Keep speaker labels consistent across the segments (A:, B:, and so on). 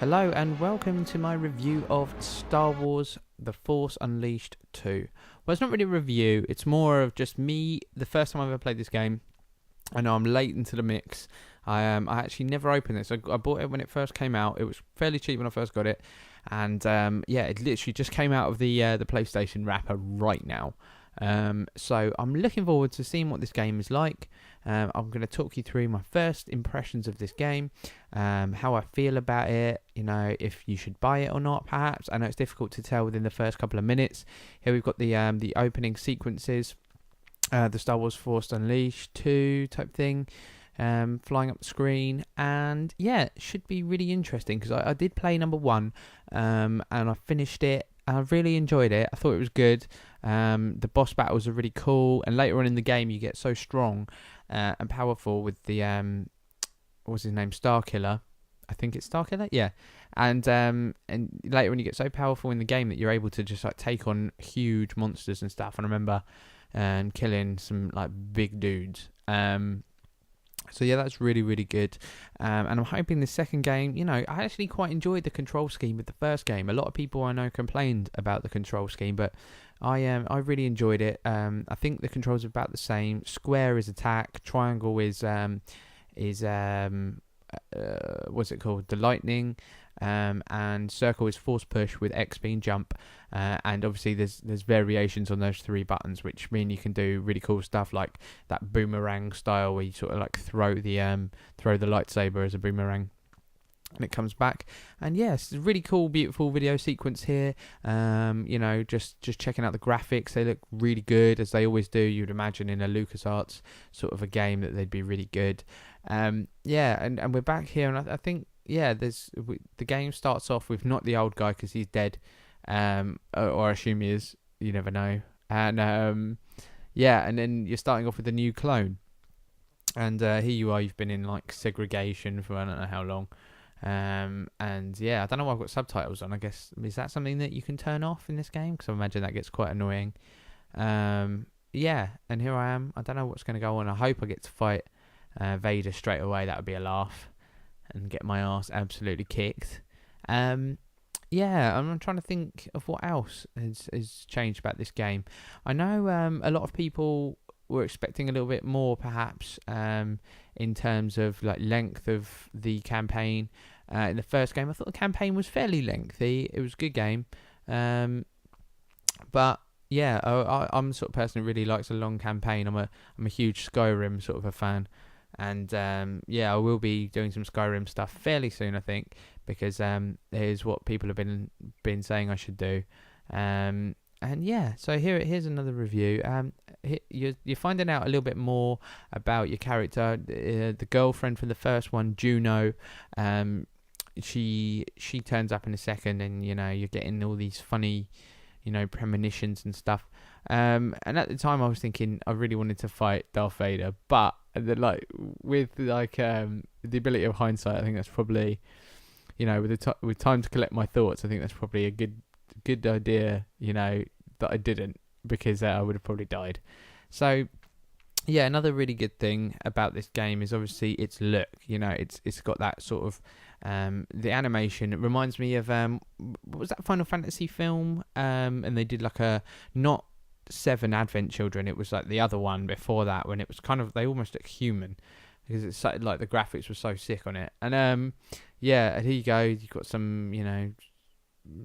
A: Hello and welcome to my review of Star Wars The Force Unleashed 2. Well, it's not really a review, it's more of just me, the first time I've ever played this game. I know I'm late into the mix. I actually never opened this. I bought it when it first came out. It was fairly cheap when I first got it. And it literally just came out of the PlayStation wrapper right now. So I'm looking forward to seeing what this game is like. I'm going to talk you through my first impressions of this game, how I feel about it, if you should buy it or not, perhaps. I know it's difficult to tell within the first couple of minutes. Here we've got the opening sequences, the Star Wars Force Unleashed 2 type thing, flying up the screen, and yeah, it should be really interesting because I did play number 1, and I finished it. I really enjoyed it. I thought it was good. The boss battles are really cool, and later on in the game you get so strong and powerful with the what's his name, Starkiller. I think it's Starkiller, yeah. And later on you get so powerful in the game that you're able to just like take on huge monsters and stuff. And I remember killing some like big dudes. So yeah, that's really, really good. And I'm hoping the second game, I actually quite enjoyed the control scheme with the first game. A lot of people I know complained about the control scheme, but I really enjoyed it. I think the controls are about the same. Square is attack, triangle is what's it called? The lightning. And circle is force push with X being jump, and obviously there's variations on those 3 buttons, which mean you can do really cool stuff like that boomerang style where you sort of like throw the lightsaber as a boomerang and it comes back. And yes, it's a really cool, beautiful video sequence here. Just checking out the graphics, they look really good, as they always do. You'd imagine in a LucasArts sort of a game that they'd be really good. And we're back here, and I think the game starts off with not the old guy because he's dead, or I assume he is. You never know. And and then you're starting off with a new clone, and here you are. You've been in like segregation for I don't know how long. I don't know why I've got subtitles on. I guess, is that something that you can turn off in this game? Because I imagine that gets quite annoying. And here I am. I don't know what's going to go on. I hope I get to fight Vader straight away. That would be a laugh, and get my ass absolutely kicked. I'm trying to think of what else has changed about this game. I know a lot of people were expecting a little bit more, perhaps, in terms of like length of the campaign. In the first game, I thought the campaign was fairly lengthy. It was a good game, but yeah, I'm the sort of person who really likes a long campaign. I'm a huge Skyrim sort of a fan. And I will be doing some Skyrim stuff fairly soon, I think, because here's what people have been saying I should do. So here's another review. You're finding out a little bit more about your character. The girlfriend from the first one, Juno, she turns up in a second, and you're getting all these funny, premonitions and stuff. And at the time I was thinking I really wanted to fight Darth Vader, but with the ability of hindsight, I think that's probably, with time to collect my thoughts, I think that's probably a good idea, that I didn't, because I would have probably died. So yeah, another really good thing about this game is obviously its look. It's got that sort of the animation. It reminds me of what was that Final Fantasy film? And they did like a not 7 Advent Children. It was like the other one before that, when it was kind of, they almost look human because it's so, like the graphics were so sick on it. And and here you go. You've got some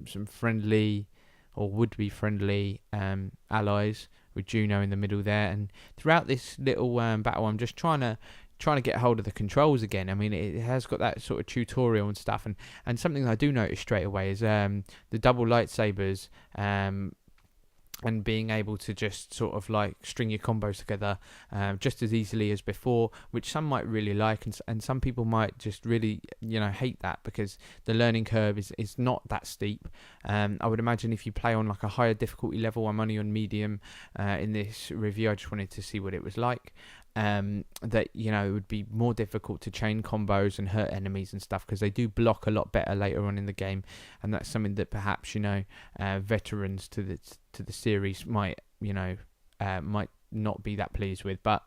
A: some friendly or would be friendly allies with Juno in the middle there. And throughout this little battle, I'm just trying to get hold of the controls again. I mean, it has got that sort of tutorial and stuff, and something that I do notice straight away is the double lightsabers, and being able to just sort of like string your combos together just as easily as before, which some might really like, and some people might just really hate that because the learning curve is not that steep. I would imagine if you play on like a higher difficulty level, I'm only on medium in this review, I just wanted to see what it was like. That it would be more difficult to chain combos and hurt enemies and stuff, because they do block a lot better later on in the game, and that's something that perhaps veterans to the series might not be that pleased with. But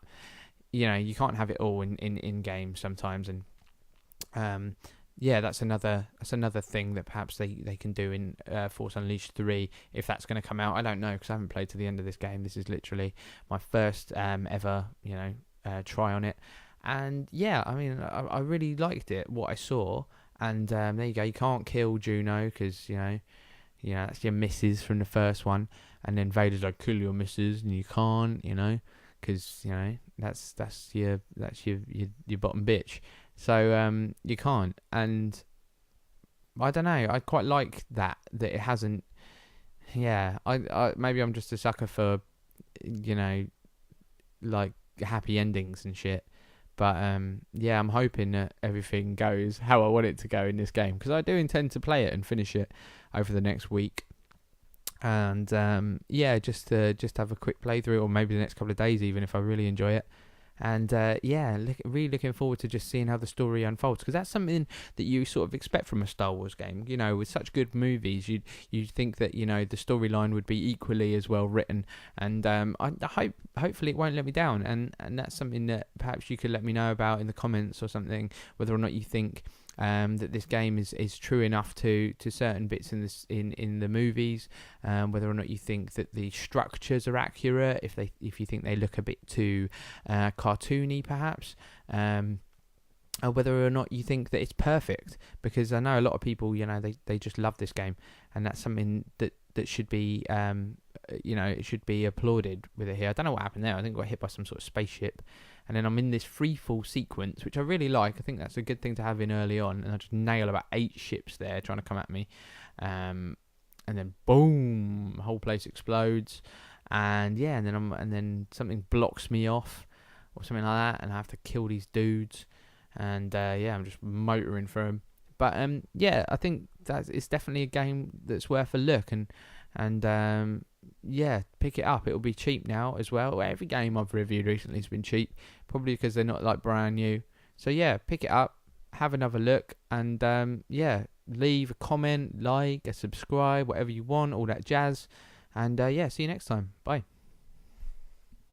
A: you can't have it all in game sometimes, and yeah, that's another thing that perhaps they can do in Force Unleashed 3 if that's going to come out. I don't know because I haven't played to the end of this game. This is literally my first ever try on it, and yeah, I mean I really liked it what I saw. And there you go. You can't kill Juno because that's your missus from the first one, and then Vader's like kill your missus, and you can't, because that's your bottom bitch. So you can't, and I don't know. I quite like that it hasn't. Yeah, I maybe I'm just a sucker for like happy endings and shit. But yeah, I'm hoping that everything goes how I want it to go in this game because I do intend to play it and finish it over the next week. And yeah, just have a quick playthrough, or maybe the next couple of days, even if I really enjoy it. And yeah, really looking forward to just seeing how the story unfolds because that's something that you sort of expect from a Star Wars game. With such good movies, you'd think that the storyline would be equally as well written. And hopefully it won't let me down. And that's something that perhaps you could let me know about in the comments or something, whether or not you think that this game is true enough to certain bits in the movies, whether or not you think that the structures are accurate, if you think they look a bit too cartoony perhaps, or whether or not you think that it's perfect, because I know a lot of people they just love this game, and that's something that should be it should be applauded with it here. I don't know what happened there. I think I got hit by some sort of spaceship, and then I'm in this free fall sequence, which I really like. I think that's a good thing to have in early on, and I just nail about 8 ships there trying to come at me, and then boom, the whole place explodes, and yeah, and then something blocks me off or something like that, and I have to kill these dudes, and yeah, I'm just motoring through them. But yeah, I think that it's definitely a game that's worth a look, and yeah, pick it up. It'll be cheap now as well. Every game I've reviewed recently has been cheap, probably because they're not like brand new. So yeah, pick it up, have another look, and yeah, leave a comment, like, a subscribe, whatever you want, all that jazz. And yeah, see you next time. Bye.